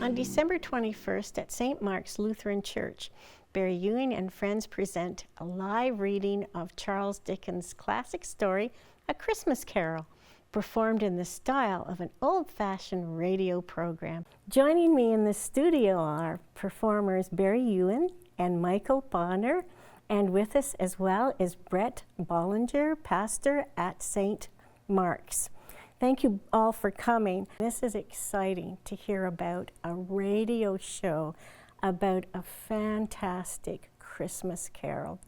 On December 21st at St. Mark's Lutheran Church, Barry Yuen and Friends present a live reading of Charles Dickens' classic story, A Christmas Carol, performed in the style of an old-fashioned radio program. Joining me in the studio are performers Barry Yuen and Michael Bonner, and with us as well is Brett Bollinger, pastor at St. Mark's. Thank you all for coming. This is exciting to hear about a radio show about a fantastic Christmas carol.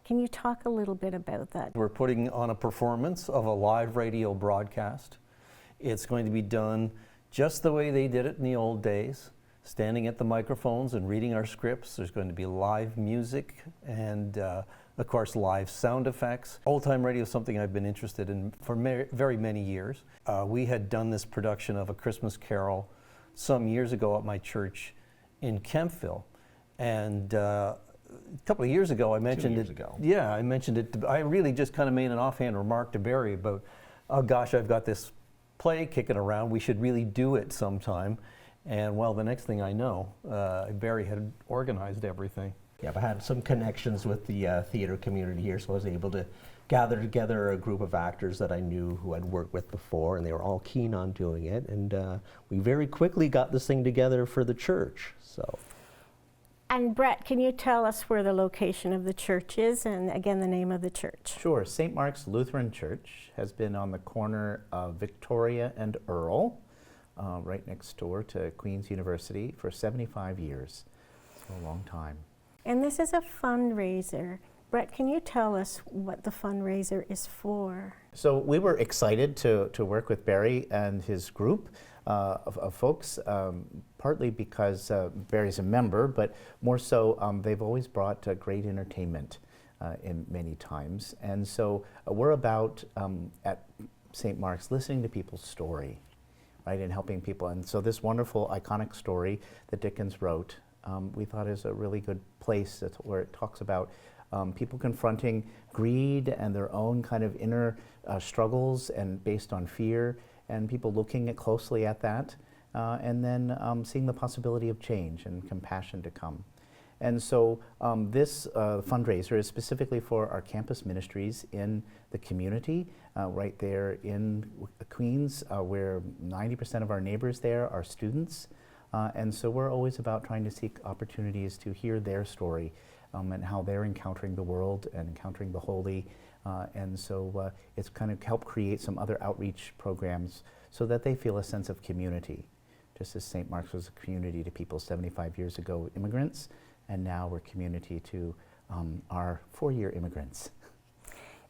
Can you talk a little bit about that? We're putting on a performance of a live radio broadcast. It's going to be done just the way they did it in the old days, standing at the microphones and reading our scripts. There's going to be live music and of course, live sound effects. Old-time radio is something I've been interested in for very many years. We had done this production of A Christmas Carol some years ago at my church in Kempville. And a couple of years ago, I mentioned 2 years ago. Yeah, I mentioned it. I really just kind of made an offhand remark to Barry about, oh gosh, I've got this play kicking around. We should really do it sometime. And well, the next thing I know, Barry had organized everything. Yeah, I had some connections with the theater community here, so I was able to gather together a group of actors that I knew who I'd worked with before, and they were all keen on doing it. And we very quickly got this thing together for the church. So. And Brett, can you tell us where the location of the church is, and again, the name of the church? Sure. St. Mark's Lutheran Church has been on the corner of Victoria and Earl, right next door to Queen's University, for 75 years. So a long time. And this is a fundraiser. Brett, can you tell us what the fundraiser is for? So we were excited to work with Barry and his group of folks, partly because Barry's a member, but more so they've always brought great entertainment in many times. And so we're about, at St. Mark's, listening to people's story, right, and helping people. And so this wonderful, iconic story that Dickens wrote, we thought is a really good place where it talks about people confronting greed and their own kind of inner struggles and based on fear, and people looking closely at that, and then seeing the possibility of change and compassion to come. And so this fundraiser is specifically for our campus ministries in the community, right there in Queens, where 90% of our neighbors there are students. And so we're always about trying to seek opportunities to hear their story and how they're encountering the world and encountering the holy. And so it's kind of helped create some other outreach programs so that they feel a sense of community. Just as St. Mark's was a community to people 75 years ago, immigrants, and now we're community to our four-year immigrants.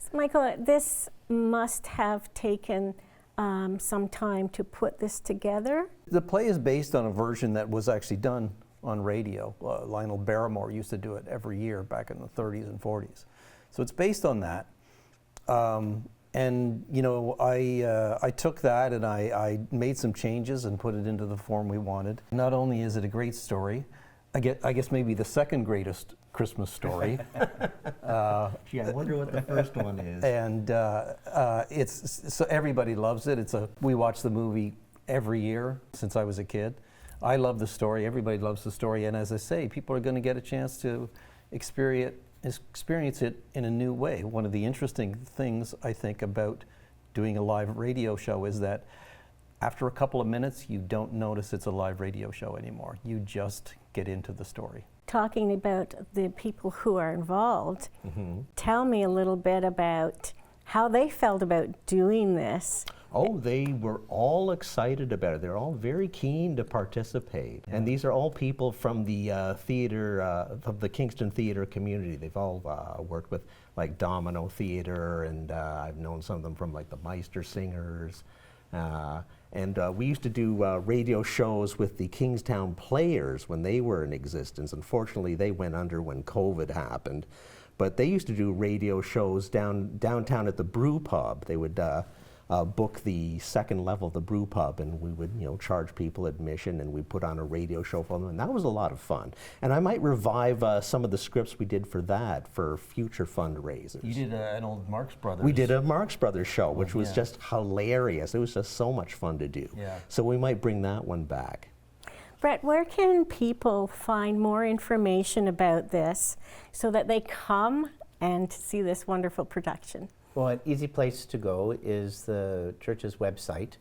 So Michael, this must have taken some time to put this together. The play is based on a version that was actually done on radio. Lionel Barrymore used to do it every year back in the 30s and 40s. So it's based on that. And you know, I took that and I made some changes and put it into the form we wanted. Not only is it a great story, I guess maybe the second greatest Christmas story. Gee, I wonder what the first one is. And it's so everybody loves it. We watch the movie every year since I was a kid. I love the story. Everybody loves the story. And as I say, people are going to get a chance to experience it in a new way. One of the interesting things I think about doing a live radio show is that after a couple of minutes, you don't notice it's a live radio show anymore. You just get into the story. Talking about the people who are involved, tell me a little bit about how they felt about doing this. Oh, they were all excited about it. They're all very keen to participate. Yeah. And these are all people from the theater, of the Kingston theater community. They've all worked with like Domino Theater, and I've known some of them from like the Meister Singers. And we used to do radio shows with the Kingstown Players when they were in existence. Unfortunately, they went under when COVID happened. But they used to do radio shows downtown at the Brew Pub. They would book the second level of the brew pub, and we would, charge people admission, and we'd put on a radio show for them, and that was a lot of fun. And I might revive some of the scripts we did for that for future fundraisers. You did an old Marx Brothers. We did a Marx Brothers show, which was just hilarious. It was just so much fun to do. Yeah. So we might bring that one back. Brett, where can people find more information about this so that they come and see this wonderful production? Well, an easy place to go is the church's website.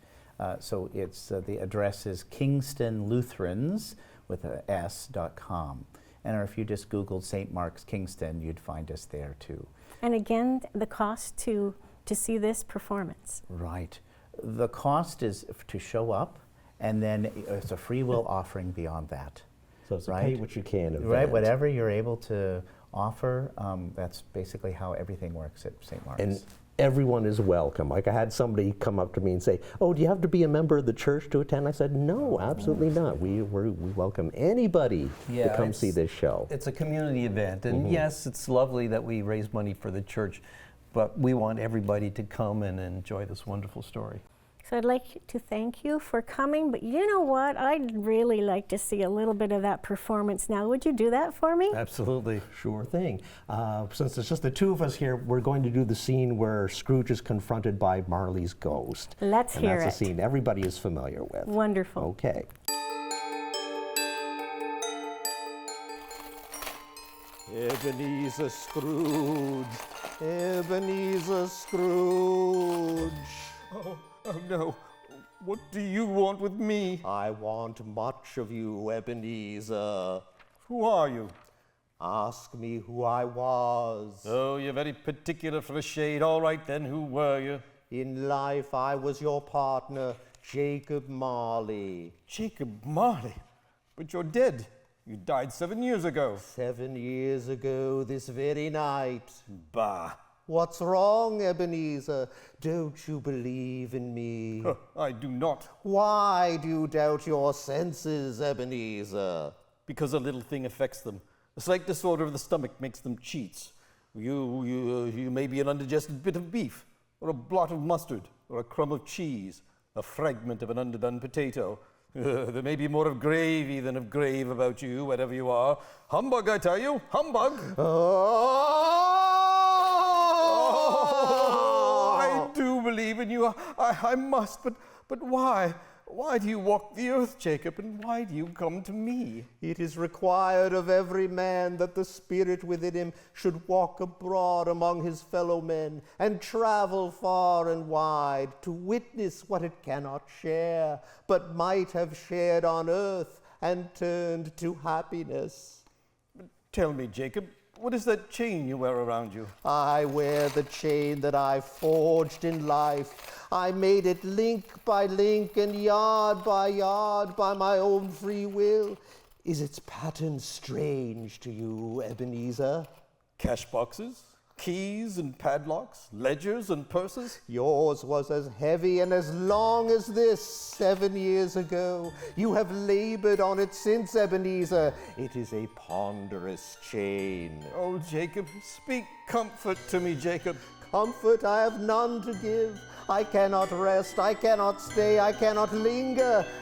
So it's the address is kingstonlutherans with a s.com. And if you just Googled St. Mark's Kingston, you'd find us there too. And again, the cost to see this performance. Right. The cost is to show up, and then it's a free will offering beyond that. So it's a right? pay what you can event. Right, whatever you're able to offer, that's basically how everything works at St. Mark's. And everyone is welcome. Like I had somebody come up to me and say, "Oh, do you have to be a member of the church to attend?" I said, "No, absolutely not. We welcome anybody to come see this show." It's a community event, and yes, it's lovely that we raise money for the church, but we want everybody to come and enjoy this wonderful story. So I'd like to thank you for coming, but you know what? I'd really like to see a little bit of that performance now. Would you do that for me? Absolutely. Sure thing. Since it's just the two of us here, we're going to do the scene where Scrooge is confronted by Marley's ghost. Let's hear it. And that's a scene everybody is familiar with. Wonderful. Okay. Ebenezer Scrooge, Ebenezer Scrooge. Oh no. What do you want with me? I want much of you, Ebenezer. Who are you? Ask me who I was. Oh, you're very particular for a shade. All right then, who were you? In life, I was your partner, Jacob Marley. Jacob Marley. But you're dead. You died 7 years ago. 7 years ago this very night. Bah. What's wrong, Ebenezer? Don't you believe in me? I do not. Why do you doubt your senses, Ebenezer? Because a little thing affects them. A slight disorder of the stomach makes them cheats. You may be an undigested bit of beef, or a blot of mustard, or a crumb of cheese, a fragment of an underdone potato. There may be more of gravy than of grave about you, whatever you are. Humbug, I tell you, humbug! I do believe in you. I must, but why? Why do you walk the earth, Jacob, and why do you come to me? It is required of every man that the spirit within him should walk abroad among his fellow men and travel far and wide to witness what it cannot share, but might have shared on earth and turned to happiness. Tell me, Jacob, what is that chain you wear around you? I wear the chain that I forged in life. I made it link by link and yard by yard by my own free will. Is its pattern strange to you, Ebenezer? Cash boxes, keys and padlocks, ledgers and purses? Yours was as heavy and as long as this 7 years ago. You have labored on it since, Ebenezer. It is a ponderous chain. Oh, Jacob, speak comfort to me, Jacob. Comfort I have none to give. I cannot rest, I cannot stay, I cannot linger.